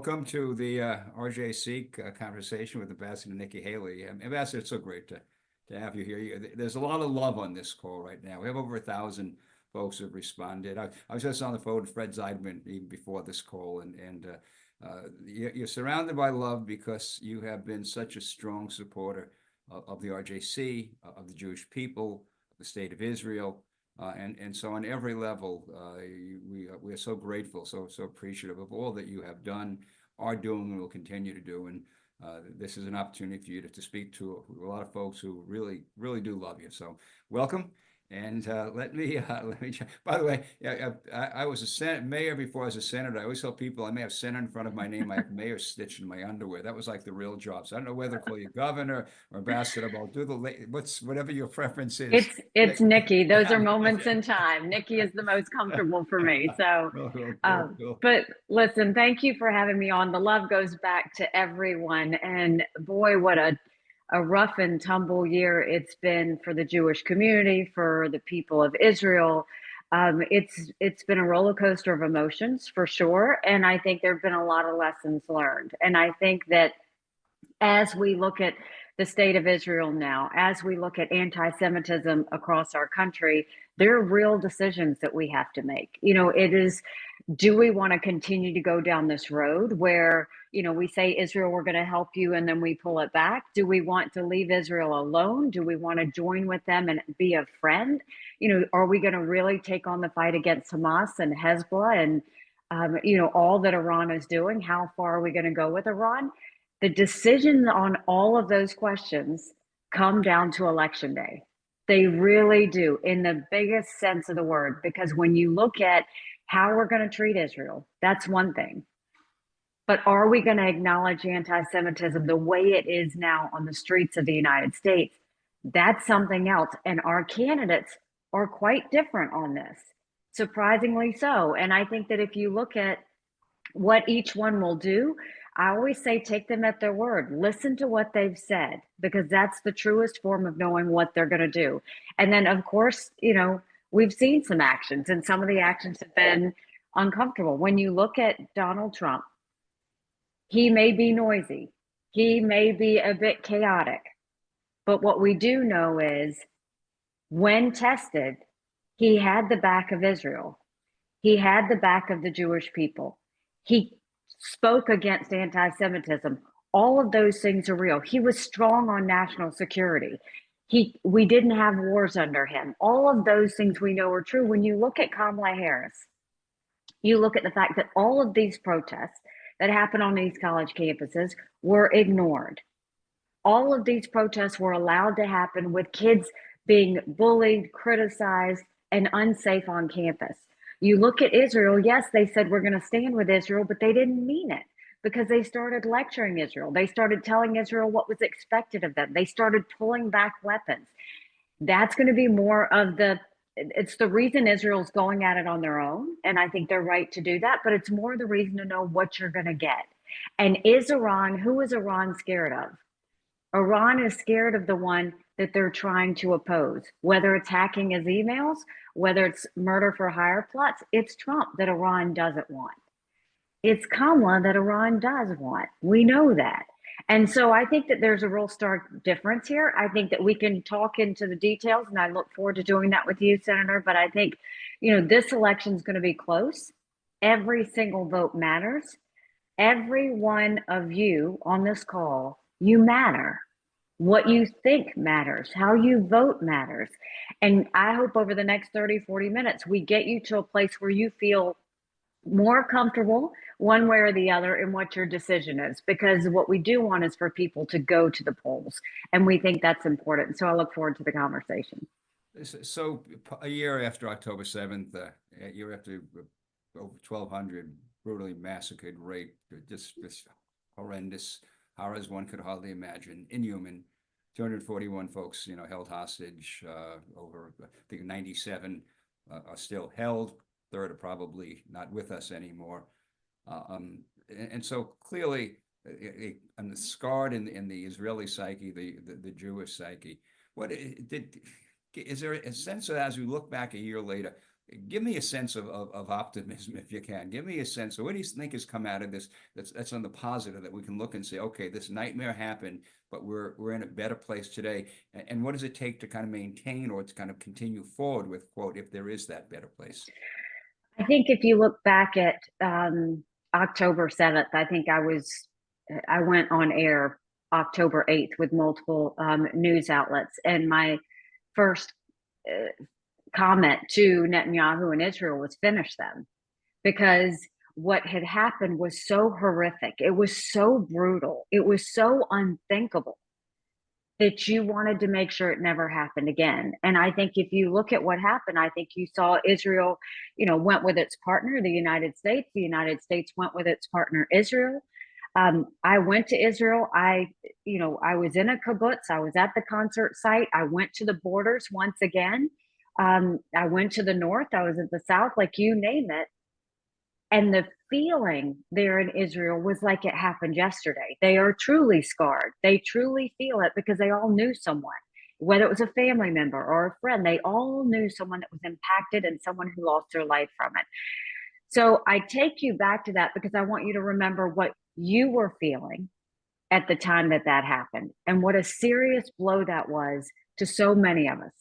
Welcome to the RJC conversation with Ambassador Nikki Haley. Ambassador, it's so great to have you here. There's a lot of love on this call right now. We have over 1,000 folks who have responded. I was just on the phone with Fred Zeidman even before this call, and you're surrounded by love because you have been such a strong supporter of the RJC, of the Jewish people, of the state of Israel. And so on every level, we are so grateful, so appreciative of all that you have done, are doing, and will continue to do. And this is an opportunity for you to speak to a lot of folks who really do love you. So welcome. And let me. By the way, I was a mayor before I was a senator. I always tell people I may have senator in front of my name. I have mayor stitched in my underwear. That was like the real job. So I don't know whether to call you governor or ambassador. But I'll do whatever your preference is. It's Nikki. Those are moments in time. Nikki is the most comfortable for me. So, Cool. but listen, thank you for having me on. The love goes back to everyone, and boy, what a rough and tumble year it's been for the Jewish community, for the people of Israel. It's been a roller coaster of emotions for sure, and I think there have been a lot of lessons learned. And I think that as we look at the state of Israel now, as we look at anti-Semitism across our country, there are real decisions that we have to make. It is, do we want to continue to go down this road where, we say, Israel, we're going to help you, and then we pull it back? Do we want to leave Israel alone? Do we want to join with them and be a friend? Are we going to really take on the fight against Hamas and Hezbollah and, all that Iran is doing? How far are we going to go with Iran? The decisions on all of those questions come down to Election Day. They really do, in the biggest sense of the word, because when you look at how we're going to treat Israel, that's one thing. But are we going to acknowledge anti-Semitism the way it is now on the streets of the United States? That's something else. And our candidates are quite different on this, surprisingly so. And I think that if you look at what each one will do, I always say take them at their word. Listen to what they've said, because that's the truest form of knowing what they're going to do. And then, of course, we've seen some actions, and some of the actions have been uncomfortable. When you look at Donald Trump, he may be noisy. He may be a bit chaotic. But what we do know is when tested, he had the back of Israel. He had the back of the Jewish people. He spoke against anti-Semitism. All of those things are real. He was strong on national security. We didn't have wars under him. All of those things we know are true. When you look at Kamala Harris, you look at the fact that all of these protests that happen on these college campuses were ignored. All of these protests were allowed to happen with kids being bullied, criticized, and unsafe on campus. You look at Israel, yes, they said we're going to stand with Israel, but they didn't mean it, because they started lecturing Israel. They started telling Israel what was expected of them. They started pulling back weapons. That's going to be more of it's the reason Israel's going at it on their own, and I think they're right to do that, but it's more the reason to know what you're going to get. And who is Iran scared of? Iran is scared of the one that they're trying to oppose, whether it's hacking his emails, whether it's murder for hire plots. It's Trump that Iran doesn't want. It's Kamala that Iran does want. We know that. And so I think that there's a real stark difference here. I think that we can talk into the details, and I look forward to doing that with you, Senator. But I think, this election is going to be close. Every single vote matters. Every one of you on this call, you matter. What you think matters. How you vote matters. And I hope over the next 30, 40 minutes, we get you to a place where you feel more comfortable one way or the other in what your decision is, because what we do want is for people to go to the polls, and we think that's important. So I look forward to the conversation. So a year after October 7th, a year after over 1,200 brutally massacred, raped, just horrendous horrors one could hardly imagine, inhuman. 241 folks, held hostage. Over, I think, 97 are still held. Third are probably not with us anymore. And so clearly, and scarred in the Israeli psyche, the Jewish psyche. Is there a sense of, as we look back a year later, Give me a sense of optimism, if you can. Give me a sense of what do you think has come out of this that's on the positive that we can look and say, okay, this nightmare happened, but we're in a better place today. And what does it take to kind of maintain or to kind of continue forward with, quote, if there is that better place? I think if you look back at October 7th, I think I went on air October 8th with multiple news outlets. And my first comment to Netanyahu and Israel was finish them, because what had happened was so horrific. It was so brutal. It was so unthinkable that you wanted to make sure it never happened again. And I think if you look at what happened, I think you saw Israel, went with its partner, the United States. The United States went with its partner, Israel. I went to Israel. I was in a kibbutz. I was at the concert site. I went to the borders once again. I went to the north. I was at the south, like you name it. And the feeling there in Israel was like it happened yesterday. They are truly scarred. They truly feel it because they all knew someone, whether it was a family member or a friend, they all knew someone that was impacted and someone who lost their life from it. So I take you back to that because I want you to remember what you were feeling at the time that happened and what a serious blow that was to so many of us.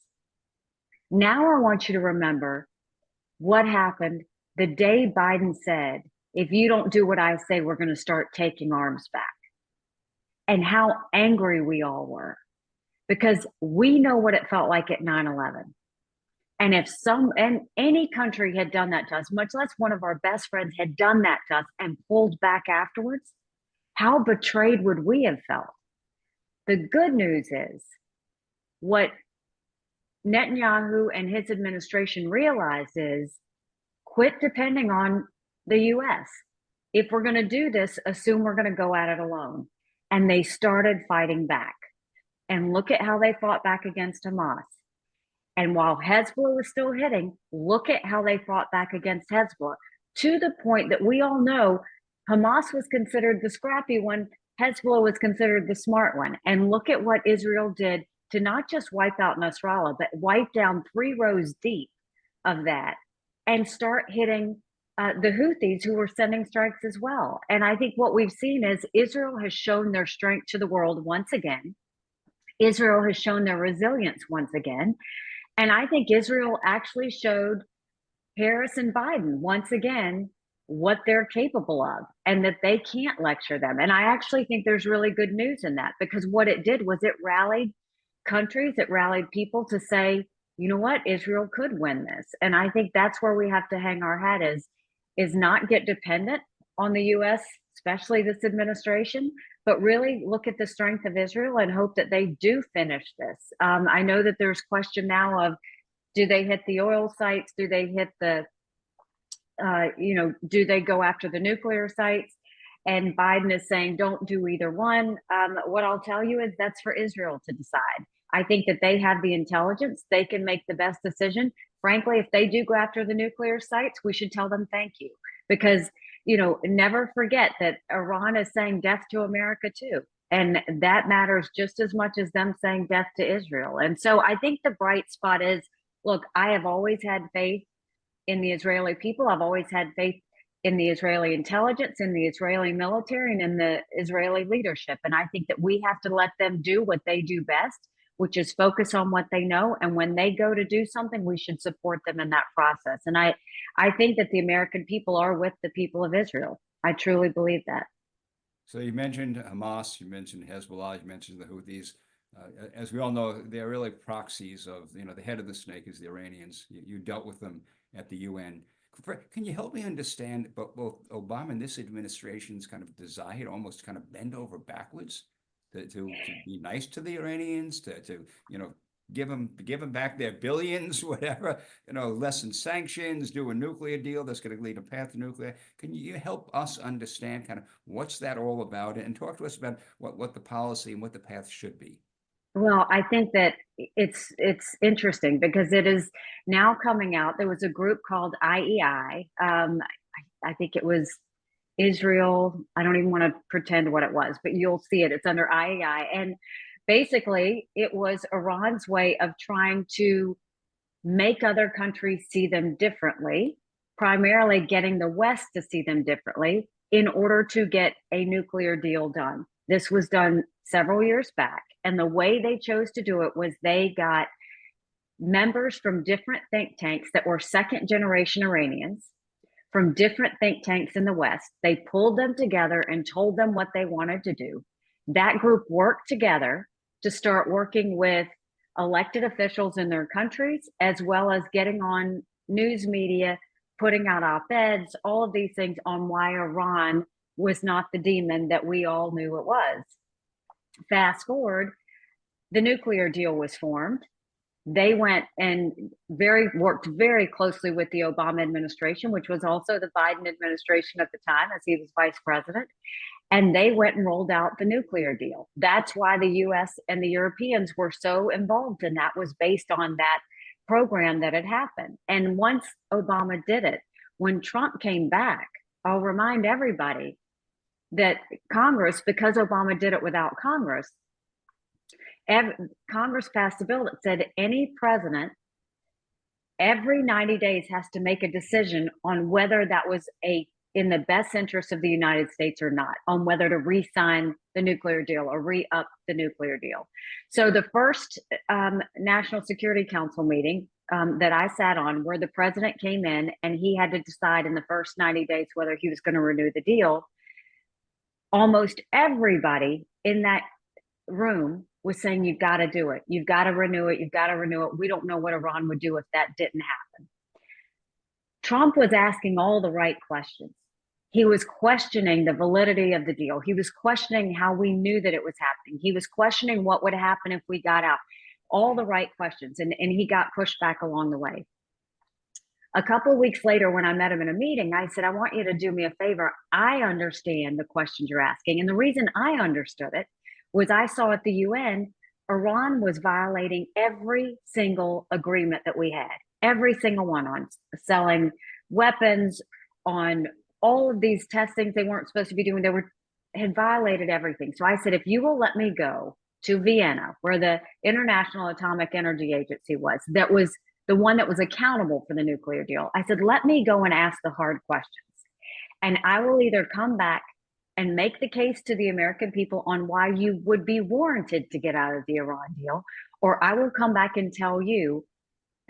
Now I want you to remember what happened the day Biden said, if you don't do what I say, we're going to start taking arms back. And how angry we all were, because we know what it felt like at 9/11. And if any country had done that to us, much less one of our best friends had done that to us and pulled back afterwards, how betrayed would we have felt? The good news is what Netanyahu and his administration realized is quit depending on the US. If we're going to do this, assume we're going to go at it alone. And they started fighting back. And look at how they fought back against Hamas. And while Hezbollah was still hitting, look at how they fought back against Hezbollah, to the point that we all know Hamas was considered the scrappy one, Hezbollah was considered the smart one. And look at what Israel did to not just wipe out Nasrallah, but wipe down 3 rows deep of that and start hitting the Houthis, who were sending strikes as well. And I think what we've seen is Israel has shown their strength to the world once again. Israel has shown their resilience once again. And I think Israel actually showed Harris and Biden once again what they're capable of and that they can't lecture them. And I actually think there's really good news in that, because what it did was it rallied countries, it rallied people to say, you know what, Israel could win this. And I think that's where we have to hang our hat, is not get dependent on the US, especially this administration, but really look at the strength of Israel and hope that they do finish this. I know that there's question now of, do they hit the oil sites? Do they hit the, do they go after the nuclear sites? And Biden is saying, don't do either one. What I'll tell you is that's for Israel to decide. I think that they have the intelligence. They can make the best decision. Frankly, if they do go after the nuclear sites, we should tell them thank you, because, never forget that Iran is saying death to America too. And that matters just as much as them saying death to Israel. And so I think the bright spot is, look, I have always had faith in the Israeli people. I've always had faith in the Israeli intelligence, in the Israeli military, and in the Israeli leadership. And I think that we have to let them do what they do best, which is focus on what they know. And when they go to do something, we should support them in that process. And I think that the American people are with the people of Israel. I truly believe that. So you mentioned Hamas, you mentioned Hezbollah, you mentioned the Houthis. As we all know, they're really proxies of, the head of the snake is the Iranians. You dealt with them at the UN. Can you help me understand both Obama and this administration's kind of desire to almost kind of bend over backwards to be nice to the Iranians, to give them back their billions, whatever, lessen sanctions, do a nuclear deal that's going to lead a path to nuclear. Can you help us understand kind of what's that all about, and talk to us about what the policy and what the path should be? Well, I think that it's interesting because it is now coming out. There was a group called IEI. I think it was Israel. I don't even want to pretend what it was, but you'll see it. It's under IEI. And basically, it was Iran's way of trying to make other countries see them differently, primarily getting the West to see them differently in order to get a nuclear deal done. This was done several years back. And the way they chose to do it was they got members from different think tanks that were second generation Iranians from different think tanks in the West. They pulled them together and told them what they wanted to do. That group worked together to start working with elected officials in their countries, as well as getting on news media, putting out op-eds, all of these things on why Iran was not the demon that we all knew it was. Fast forward, the nuclear deal was formed. They went and worked very closely with the Obama administration, which was also the Biden administration at the time, as he was vice president. And they went and rolled out the nuclear deal. That's why the US and the Europeans were so involved, and that was based on that program that had happened. And once Obama did it, when Trump came back, I'll remind everybody that Congress, because Obama did it without Congress, Congress passed a bill that said any president every 90 days has to make a decision on whether that was in the best interest of the United States or not, on whether to re-sign the nuclear deal or re-up the nuclear deal. So the first National Security Council meeting that I sat on, where the president came in and he had to decide in the first 90 days whether he was going to renew the deal, almost everybody in that room was saying, you've got to do it. You've got to renew it. You've got to renew it. We don't know what Iran would do if that didn't happen. Trump was asking all the right questions. He was questioning the validity of the deal. He was questioning how we knew that it was happening. He was questioning what would happen if we got out. All the right questions. And he got pushed back along the way. A couple of weeks later, when I met him in a meeting, I said, I want you to do me a favor. I understand the questions you're asking. And the reason I understood it was I saw at the UN, Iran was violating every single agreement that we had, every single one, on selling weapons, on all of these testings they weren't supposed to be doing. Had violated everything. So I said, if you will let me go to Vienna, where the International Atomic Energy Agency was, that was the one that was accountable for the nuclear deal. I said, let me go and ask the hard questions. And I will either come back and make the case to the American people on why you would be warranted to get out of the Iran deal, or I will come back and tell you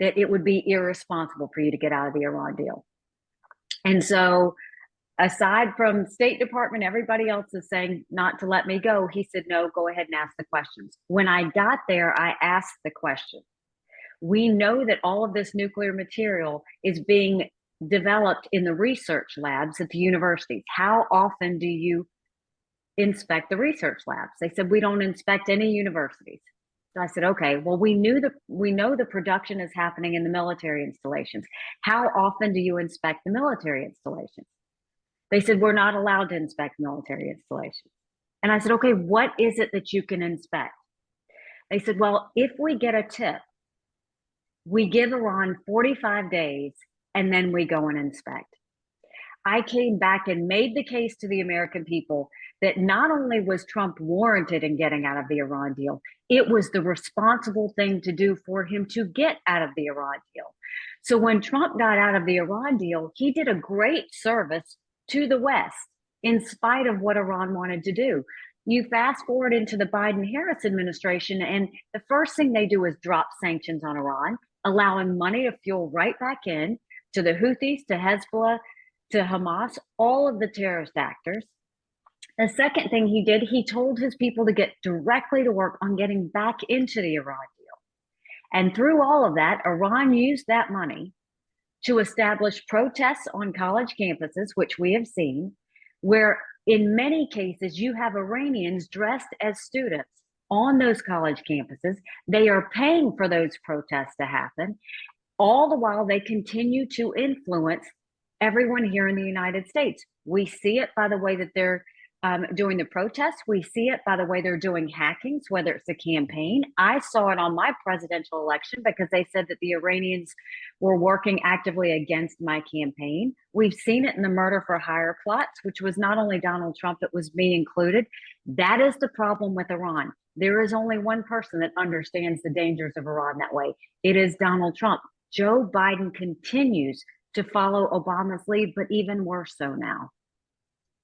that it would be irresponsible for you to get out of the Iran deal. And so, aside from State Department, everybody else is saying not to let me go. He said, no, go ahead and ask the questions. When I got there, I asked the question. We know that all of this nuclear material is being developed in the research labs at the universities. How often do you inspect the research labs? They said, we don't inspect any universities. So I said, okay, well, we know the production is happening in the military installations. How often do you inspect the military installations? They said, we're not allowed to inspect military installations. And I said, okay, what is it that you can inspect? They said, well, if we get a tip, we give Iran 45 days and then we go and inspect. I came back and made the case to the American people that not only was Trump warranted in getting out of the Iran deal, it was the responsible thing to do for him to get out of the Iran deal. So when Trump got out of the Iran deal, he did a great service to the West, in spite of what Iran wanted to do. You fast forward into the Biden-Harris administration, and the first thing they do is drop sanctions on Iran, allowing money to fuel right back in to the Houthis, to Hezbollah, to Hamas, all of the terrorist actors. The second thing he did, he told his people to get directly to work on getting back into the Iran deal. And through all of that, Iran used that money to establish protests on college campuses, which we have seen, where in many cases you have Iranians dressed as students on those college campuses. They are paying for those protests to happen, all the while they continue to influence everyone here in the United States. We see it by the way that they're doing the protests. We see it by the way they're doing hackings, whether it's a campaign. I saw it on my presidential election because they said that the Iranians were working actively against my campaign. We've seen it in the murder for hire plots, which was not only Donald Trump, it was me included. That is the problem with Iran. There is only one person that understands the dangers of Iran that way. It is Donald Trump. Joe Biden continues to follow Obama's lead, but even worse so now.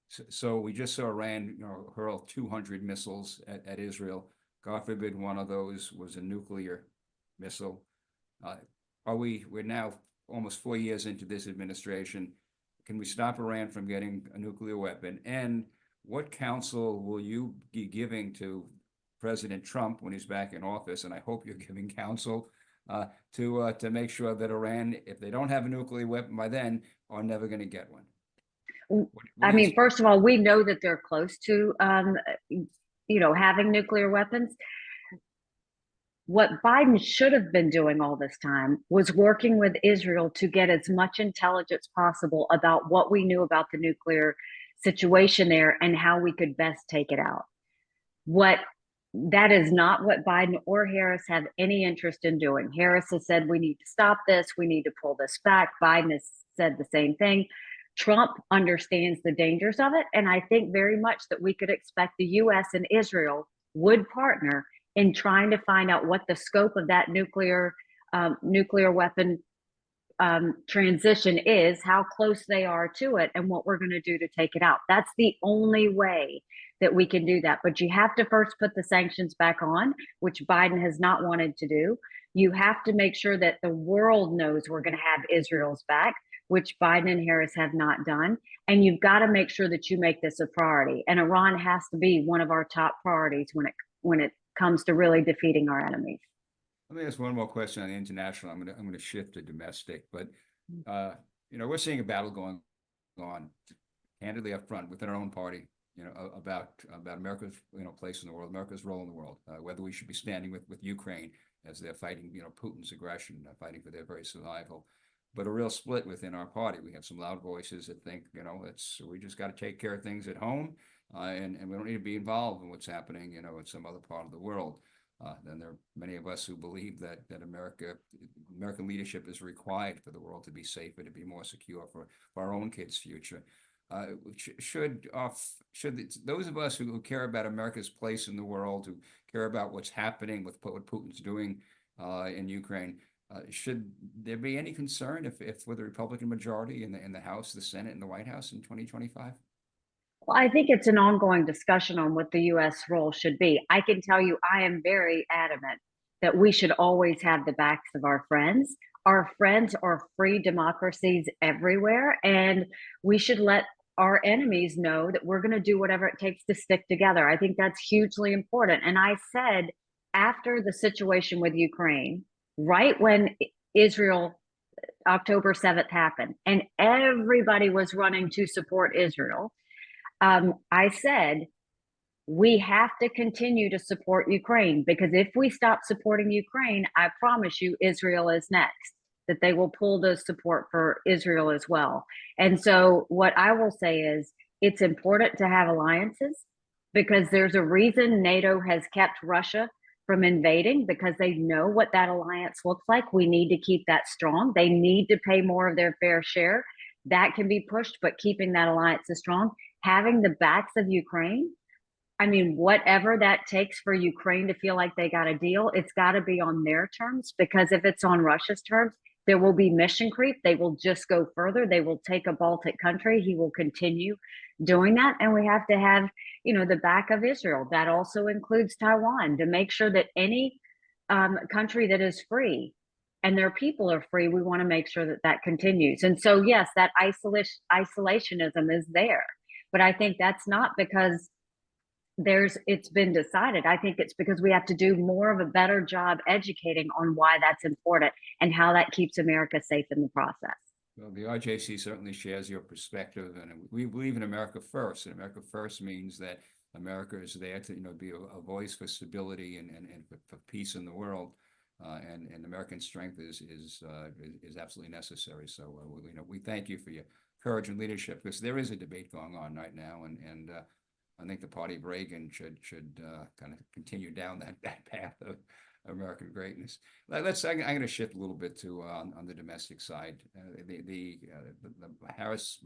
So we just saw Iran, hurl 200 missiles at Israel. God forbid one of those was a nuclear missile. We're now almost 4 years into this administration. Can we stop Iran from getting a nuclear weapon? And what counsel will you be giving to President Trump when he's back in office? And I hope you're giving counsel to make sure that Iran, if they don't have a nuclear weapon by then, are never going to get one. I mean, first of all, we know that they're close to, having nuclear weapons. What Biden should have been doing all this time was working with Israel to get as much intelligence possible about what we knew about the nuclear situation there and how we could best take it out. That is not what Biden or Harris have any interest in doing. Harris has said, we need to stop this. We need to pull this back. Biden has said the same thing. Trump understands the dangers of it. And I think very much that we could expect the U.S. and Israel would partner in trying to find out what the scope of that nuclear weapon transition is, how close they are to it, and what we're going to do to take it out. That's the only way that we can do that. But you have to first put the sanctions back on, which Biden has not wanted to do. You have to make sure that the world knows we're going to have Israel's back, which Biden and Harris have not done. And you've got to make sure that you make this a priority. And Iran has to be one of our top priorities when it comes to really defeating our enemies. Let me ask one more question on the international. I'm going to shift to domestic, but we're seeing a battle going on, candidly up front within our own party. About America's place in the world, America's role in the world, whether we should be standing with Ukraine as they're fighting Putin's aggression, fighting for their very survival. But a real split within our party. We have some loud voices that think we just got to take care of things at home, and we don't need to be involved in what's happening in some other part of the world. Then there are many of us who believe that American leadership is required for the world to be safer, to be more secure for our own kids' future. Should those of us who care about America's place in the world, who care about what's happening with what Putin's doing in Ukraine, should there be any concern if with a Republican majority in the House, the Senate, and the White House in 2025? Well, I think it's an ongoing discussion on what the U.S. role should be. I can tell you, I am very adamant that we should always have the backs of our friends. Our friends are free democracies everywhere, and we should let our enemies know that we're going to do whatever it takes to stick together. I think that's hugely important. And I said, after the situation with Ukraine, right when Israel, October 7th happened, and everybody was running to support Israel, I said, we have to continue to support Ukraine, because if we stop supporting Ukraine, I promise you Israel is next, that they will pull the support for Israel as well. And so what I will say is it's important to have alliances, because there's a reason NATO has kept Russia from invading, because they know what that alliance looks like. We need to keep that strong. They need to pay more of their fair share. That can be pushed, but keeping that alliance is strong. Having the backs of Ukraine, I mean, whatever that takes for Ukraine to feel like they got a deal, it's got to be on their terms, because if it's on Russia's terms, there will be mission creep. They will just go further. They will take a Baltic country. He will continue doing that. And we have to have, the back of Israel. That also includes Taiwan, to make sure that any country that is free and their people are free, we want to make sure that that continues. And so, yes, that isolationism is there. But I think that's not because it's been decided. I think it's because we have to do more of a better job educating on why that's important and how that keeps America safe in the process. Well, the RJC certainly shares your perspective, and we believe in America first. And America first means that America is there to be a voice for stability and for peace in the world. And American strength is absolutely necessary. So we thank you for your courage and leadership, because there is a debate going on right now, and I think the party of Reagan should kind of continue down that path of American greatness. I'm going to shift a little bit to on the domestic side. The Harris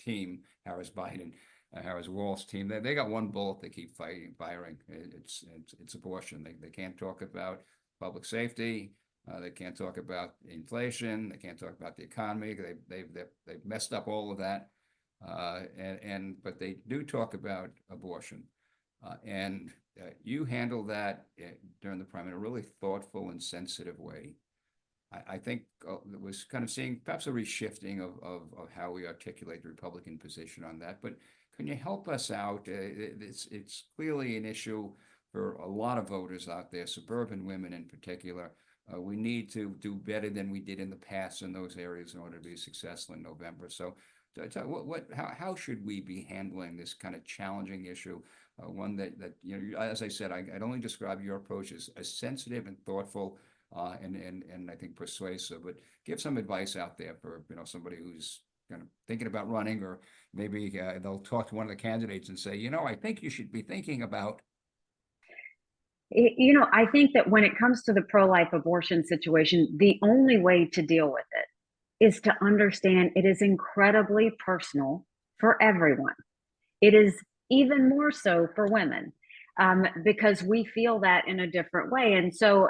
team, Harris Biden, Harris Walsh team. They got one bullet they keep firing. It's abortion. They can't talk about public safety. They can't talk about inflation. They can't talk about the economy. They've messed up all of that. But they do talk about abortion. You handle that during the prime in a really thoughtful and sensitive way. I think it was kind of seeing perhaps a reshifting of how we articulate the Republican position on that. But can you help us out? It's clearly an issue for a lot of voters out there, suburban women in particular. We need to do better than we did in the past in those areas in order to be successful in November. So, how should we be handling this kind of challenging issue? One that as I said, I'd only describe your approach as sensitive and thoughtful, and I think persuasive. But give some advice out there for somebody who's kind of thinking about running, or maybe they'll talk to one of the candidates and say, I think you should be thinking about. I think that when it comes to the pro-life abortion situation, the only way to deal with it is to understand it is incredibly personal for everyone. It is even more so for women, because we feel that in a different way. And so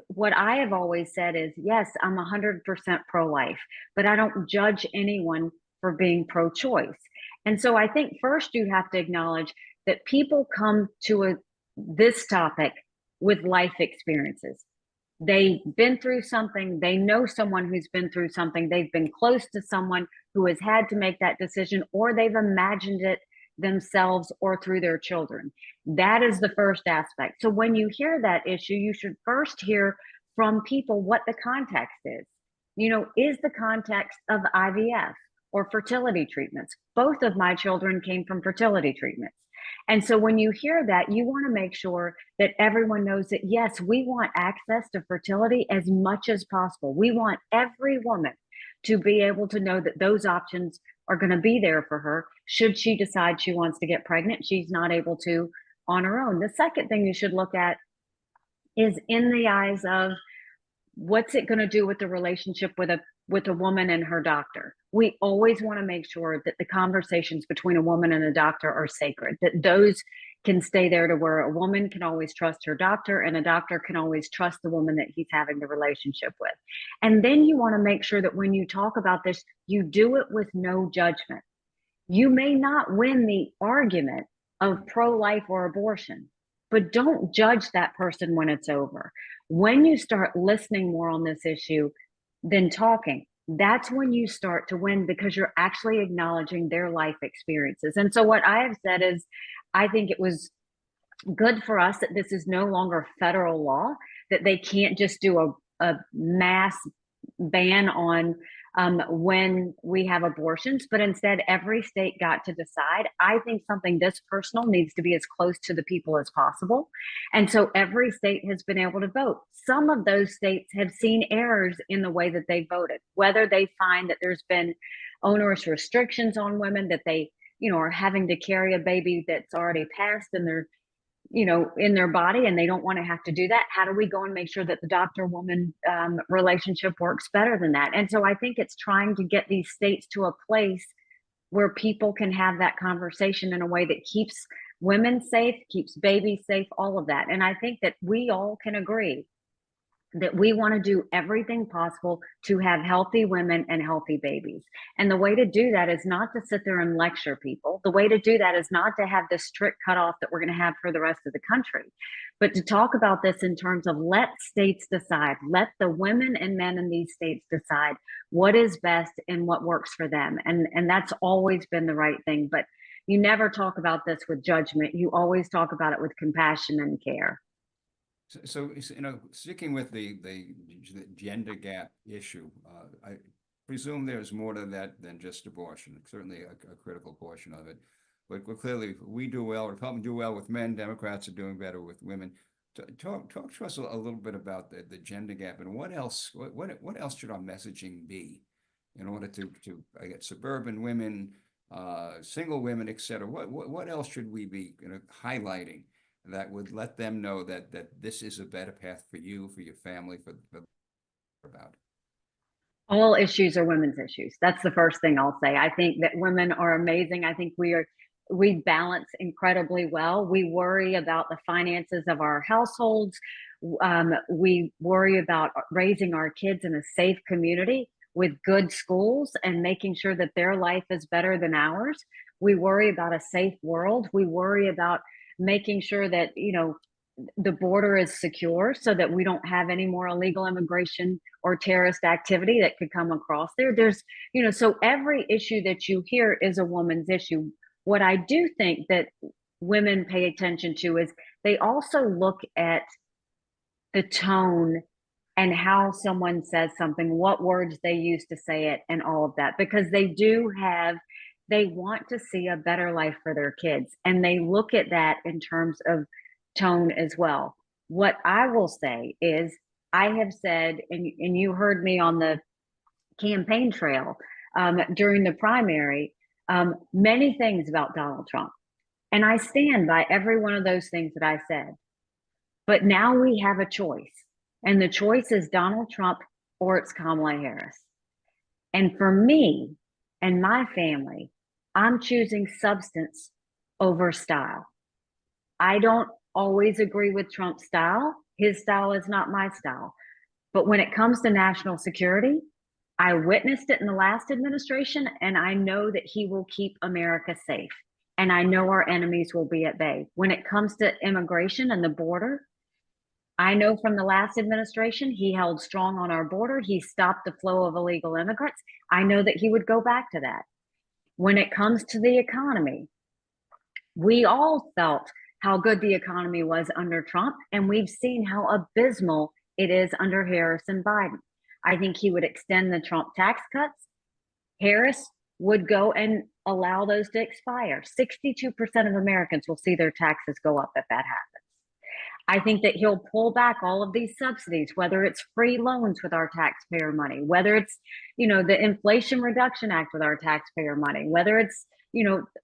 what I have always said is, yes, I'm 100% pro-life, but I don't judge anyone for being pro-choice. And so I think first you have to acknowledge that people come to this topic with life experiences. They've been through something. They know someone who's been through something. They've been close to someone who has had to make that decision, or they've imagined it themselves or through their children. That is the first aspect. So when you hear that issue, you should first hear from people what the context is. Is the context of IVF or fertility treatments? Both of my children came from fertility treatments. And so when you hear that, you want to make sure that everyone knows that, yes, we want access to fertility as much as possible. We want every woman to be able to know that those options are going to be there for her should she decide she wants to get pregnant. She's not able to on her own. The second thing you should look at is in the eyes of what's it going to do with the relationship with a woman and her doctor. We always want to make sure that the conversations between a woman and a doctor are sacred, that those can stay there to where a woman can always trust her doctor and a doctor can always trust the woman that he's having the relationship with. And then you want to make sure that when you talk about this, you do it with no judgment. You may not win the argument of pro-life or abortion, but don't judge that person when it's over. When you start listening more on this issue than talking, that's when you start to win, because you're actually acknowledging their life experiences. And so what I have said is, I think it was good for us that this is no longer federal law, that they can't just do a mass ban on when we have abortions, but instead every state got to decide. I think something this personal needs to be as close to the people as possible. And so every state has been able to vote. Some of those states have seen errors in the way that they voted, whether they find that there's been onerous restrictions on women, that they, are having to carry a baby that's already passed and they're in their body and they don't want to have to do that. How do we go and make sure that the doctor woman relationship works better than that? And so I think it's trying to get these states to a place where people can have that conversation in a way that keeps women safe, keeps babies safe, all of that. And I think that we all can agree that we want to do everything possible to have healthy women and healthy babies. And the way to do that is not to sit there and lecture people. The way to do that is not to have this strict cutoff that we're going to have for the rest of the country, but to talk about this in terms of let states decide, let the women and men in these states decide what is best and what works for them. And that's always been the right thing. But you never talk about this with judgment. You always talk about it with compassion and care. So sticking with the gender gap issue, I presume there's more to that than just abortion. Certainly a critical portion of it, but clearly we do well. Republicans do well with men. Democrats are doing better with women. Talk to us a little bit about the gender gap and what else. What else should our messaging be in order to get suburban women, single women, etc. What else should we be highlighting that would let them know that this is a better path for you, for your family, for about? All issues are women's issues. That's the first thing I'll say. I think that women are amazing. I think we are we balance incredibly well. We worry about the finances of our households. We worry about raising our kids in a safe community with good schools and making sure that their life is better than ours. We worry about a safe world. We worry about making sure that, the border is secure so that we don't have any more illegal immigration or terrorist activity that could come across there. So every issue that you hear is a woman's issue. What I do think that women pay attention to is they also look at the tone and how someone says something, what words they use to say it, and all of that, because they want to see a better life for their kids. And they look at that in terms of tone as well. What I will say is, I have said, and you heard me on the campaign trail during the primary, many things about Donald Trump. And I stand by every one of those things that I said. But now we have a choice. And the choice is Donald Trump or it's Kamala Harris. And for me and my family, I'm choosing substance over style. I don't always agree with Trump's style. His style is not my style. But when it comes to national security, I witnessed it in the last administration, and I know that he will keep America safe. And I know our enemies will be at bay. When it comes to immigration and the border, I know from the last administration, he held strong on our border. He stopped the flow of illegal immigrants. I know that he would go back to that. When it comes to the economy, we all felt how good the economy was under Trump, and we've seen how abysmal it is under Harris and Biden. I think he would extend the Trump tax cuts. Harris would go and allow those to expire. 62% of Americans will see their taxes go up if that happens. I think that he'll pull back all of these subsidies, whether it's free loans with our taxpayer money, whether it's, the Inflation Reduction Act with our taxpayer money, whether it's,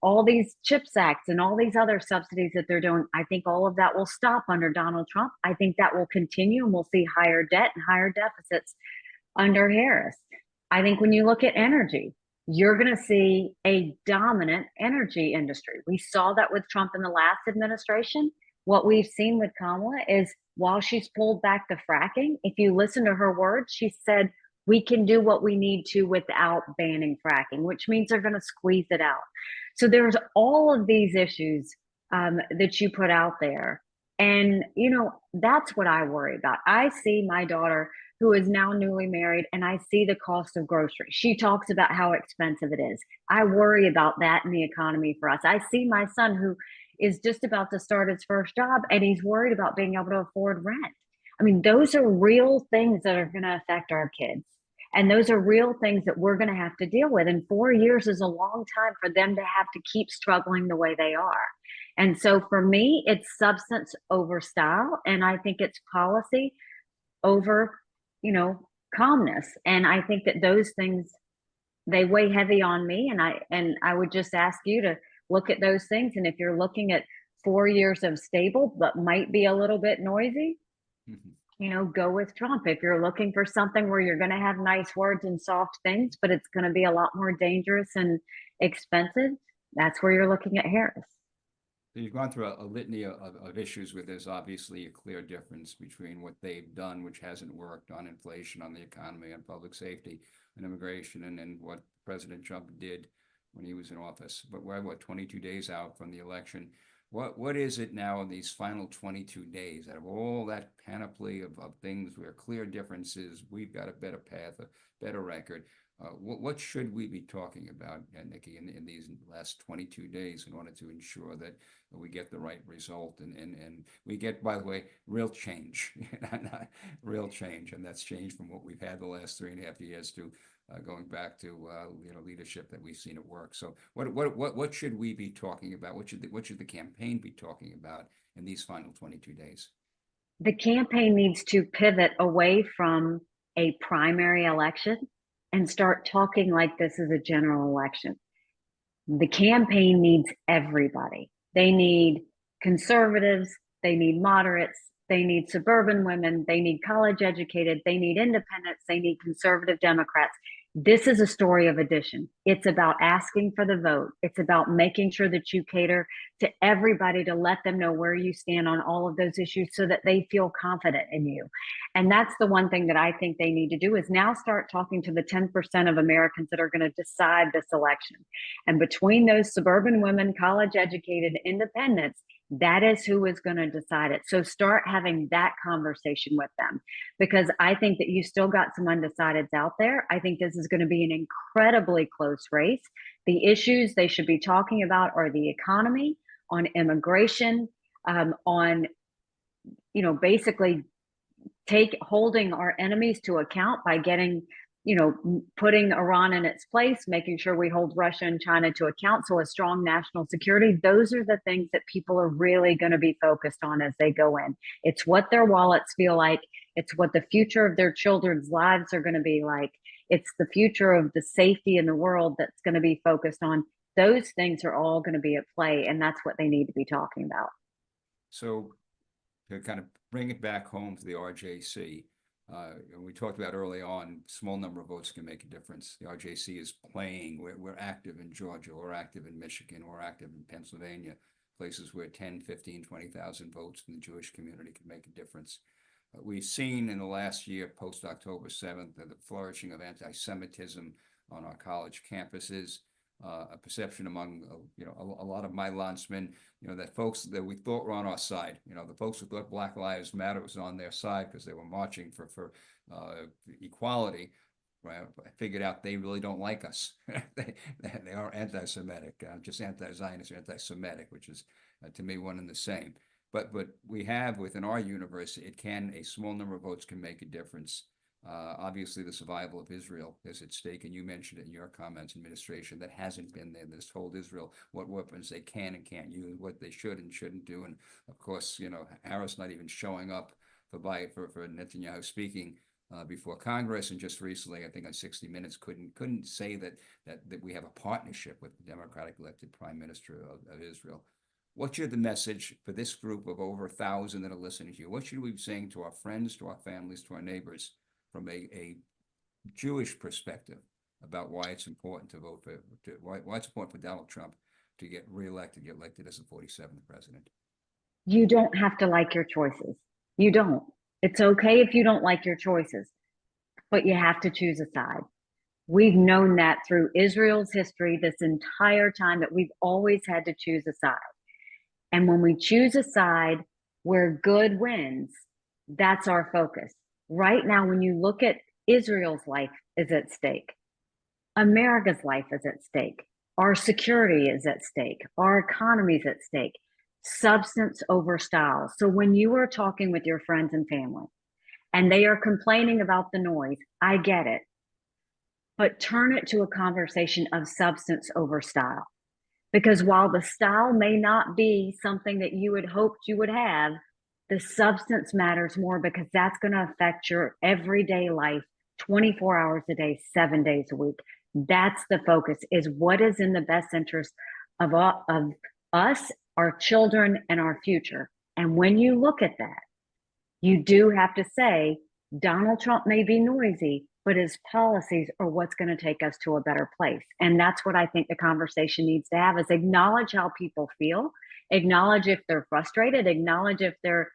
all these CHIPS Acts and all these other subsidies that they're doing. I think all of that will stop under Donald Trump. I think that will continue, and we'll see higher debt and higher deficits under Harris. I think when you look at energy, you're going to see a dominant energy industry. We saw that with Trump in the last administration. What we've seen with Kamala is, while she's pulled back the fracking, if you listen to her words, she said, we can do what we need to without banning fracking, which means they're going to squeeze it out. So there's all of these issues that you put out there. And, that's what I worry about. I see my daughter, who is now newly married, and I see the cost of groceries. She talks about how expensive it is. I worry about that in the economy for us. I see my son, who is just about to start his first job, and he's worried about being able to afford rent. I mean, those are real things that are going to affect our kids. And those are real things that we're going to have to deal with. And 4 years is a long time for them to have to keep struggling the way they are. And so for me, it's substance over style. And I think it's policy over, calmness. And I think that those things, they weigh heavy on me. And I would just ask you to look at those things. And if you're looking at 4 years of stable, but might be a little bit noisy, go with Trump. If you're looking for something where you're going to have nice words and soft things, but it's going to be a lot more dangerous and expensive, that's where you're looking at Harris. So you've gone through a litany of issues where there's obviously a clear difference between what they've done, which hasn't worked, on inflation, on the economy, on public safety, and immigration, and what President Trump did when he was in office. But we're, 22 days out from the election. What is it now in these final 22 days, out of all that panoply of things where clear differences, we've got a better path, a better record? What should we be talking about, Nikki, in these last 22 days in order to ensure that we get the right result and we get, by the way, real change, real change, and that's change from what we've had the last 3.5 years to going back to leadership that we've seen at work. So what should we be talking about? What should the campaign be talking about in these final 22 days? The campaign needs to pivot away from a primary election and start talking like this is a general election. The campaign needs everybody. They need conservatives, they need moderates, they need suburban women, they need college educated, they need independents, they need conservative Democrats. This is a story of addition. It's about asking for the vote. It's about making sure that you cater to everybody to let them know where you stand on all of those issues so that they feel confident in you. And that's the one thing that I think they need to do is now start talking to the 10% of Americans that are going to decide this election. And between those suburban women, college educated independents, that is who is going to decide it. So start having that conversation with them, because I think that you still got some undecideds out there. I think this is going to be an incredibly close race. The issues they should be talking about are the economy, on immigration, on, basically holding our enemies to account by getting, putting Iran in its place, making sure we hold Russia and China to account. So a strong national security, those are the things that people are really going to be focused on as they go in. It's what their wallets feel like. It's what the future of their children's lives are going to be like. It's the future of the safety in the world that's going to be focused on. Those things are all going to be at play, and that's what they need to be talking about. So to kind of bring it back home to the RJC, we talked about early on, small number of votes can make a difference. The RJC is playing. We're active in Georgia. We're active in Michigan. We're active in Pennsylvania, places where 10, 15, 20,000 votes from the Jewish community can make a difference. We've seen in the last year, post-October 7th, the flourishing of anti-Semitism on our college campuses. A perception among a lot of my landsmen, that folks that we thought were on our side, the folks who thought Black Lives Matter was on their side because they were marching for equality. Right? I figured out they really don't like us. they are anti-Semitic, just anti-Zionist or anti-Semitic, which is to me one and the same. But we have within our universe, a small number of votes can make a difference. Obviously, the survival of Israel is at stake, and you mentioned it in your comments, administration, that hasn't been there. That's told Israel what weapons they can and can't use, what they should and shouldn't do. And of course, Harris not even showing up for Netanyahu speaking before Congress, and just recently, I think on 60 Minutes, couldn't say that we have a partnership with the Democratic elected Prime Minister of Israel. What should the message for this group of over 1,000 that are listening to you? What should we be saying to our friends, to our families, to our neighbors, from a Jewish perspective about why it's important to vote why it's important for Donald Trump to get elected as the 47th president? You don't have to like your choices. You don't. It's okay if you don't like your choices, but you have to choose a side. We've known that through Israel's history this entire time, that we've always had to choose a side. And when we choose a side where good wins, that's our focus. Right now, when you look at Israel's life is at stake, America's life is at stake, our security is at stake, our economy is at stake, substance over style. So when you are talking with your friends and family and they are complaining about the noise, I get it. But turn it to a conversation of substance over style. Because while the style may not be something that you had hoped you would have, the substance matters more, because that's going to affect your everyday life 24 hours a day, 7 days a week. That's the focus, is what is in the best interest of us, our children, and our future. And when you look at that, you do have to say, Donald Trump may be noisy, but his policies are what's going to take us to a better place. And that's what I think the conversation needs to have, is acknowledge how people feel, acknowledge if they're frustrated, acknowledge if they're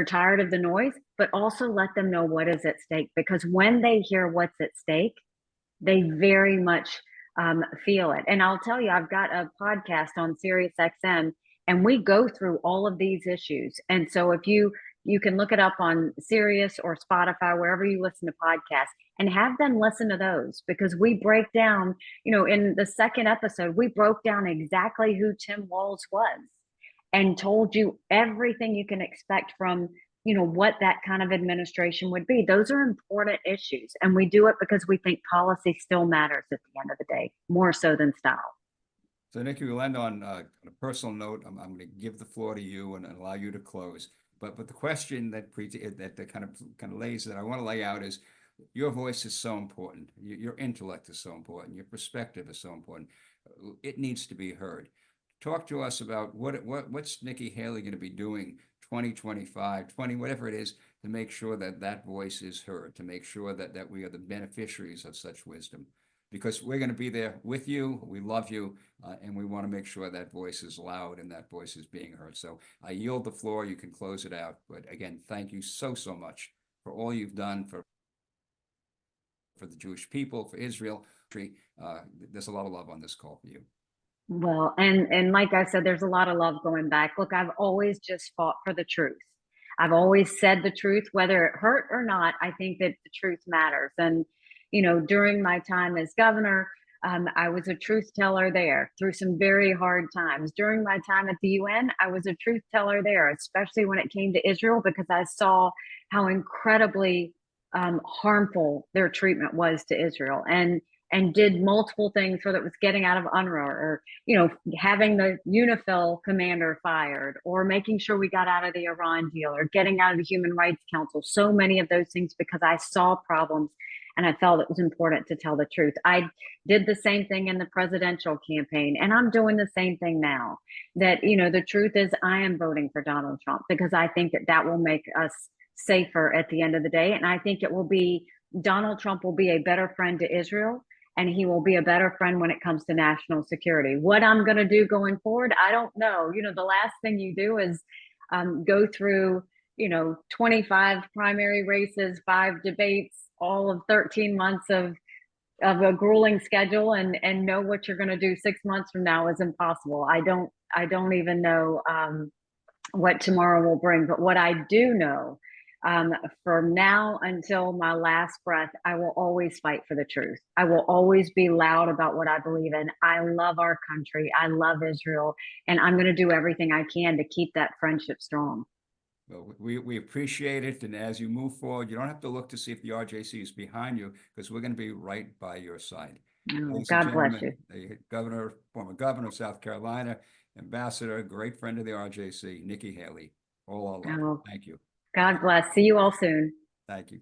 tired of the noise, but also let them know what is at stake. Because when they hear what's at stake, they very much feel it. And I'll tell you, I've got a podcast on Sirius XM, and we go through all of these issues. And so if you can look it up on Sirius or Spotify, wherever you listen to podcasts, and have them listen to those, because we break down, in the second episode, we broke down exactly who Tim Walz was and told you everything you can expect from, what that kind of administration would be. Those are important issues. And we do it because we think policy still matters at the end of the day, more so than style. So Nikki, we'll end on a personal note. I'm going to give the floor to you and allow you to close. But the question that kind of lays that I want to lay out is, your voice is so important. Your intellect is so important. Your perspective is so important. It needs to be heard. Talk to us about what's Nikki Haley going to be doing 20, 25, 20, whatever it is, to make sure that that voice is heard, to make sure that we are the beneficiaries of such wisdom. Because we're going to be there with you, we love you, and we want to make sure that voice is loud and that voice is being heard. So I yield the floor, you can close it out. But again, thank you so much for all you've done for the Jewish people, for Israel. There's a lot of love on this call for you. Well, and like I said, there's a lot of love going back. Look, I've always just fought for the truth. I've always said the truth, whether it hurt or not. I think that the truth matters. And, you know, during my time as governor, I was a truth teller there through some very hard times. During my time at the UN, I was a truth teller there, especially when it came to Israel, because I saw how incredibly harmful their treatment was to Israel, and did multiple things, whether it was getting out of UNRWA or, you know, having the UNIFIL commander fired, or making sure we got out of the Iran deal, or getting out of the Human Rights Council. So many of those things because I saw problems and I felt it was important to tell the truth. I did the same thing in the presidential campaign, and I'm doing the same thing now. That, you know, the truth is I am voting for Donald Trump because I think that that will make us safer at the end of the day. And I think it will be, Donald Trump will be a better friend to Israel, and he will be a better friend when it comes to national security. What I'm going to do going forward, I don't know. You know, the last thing you do is go through, you know, 25 primary races, 5 debates, all of 13 months of a grueling schedule, and know what you're going to do 6 months from now is impossible. I don't even know what tomorrow will bring. But what I do know, from now until my last breath, I will always fight for the truth. I will always be loud about what I believe in. I love our country. I love Israel. And I'm going to do everything I can to keep that friendship strong. Well, we appreciate it. And as you move forward, you don't have to look to see if the RJC is behind you, because we're going to be right by your side. Oh, God bless you. The governor, former governor of South Carolina, ambassador, great friend of the RJC, Nikki Haley. All our love. Oh, Thank you. God bless. See you all soon. Thank you.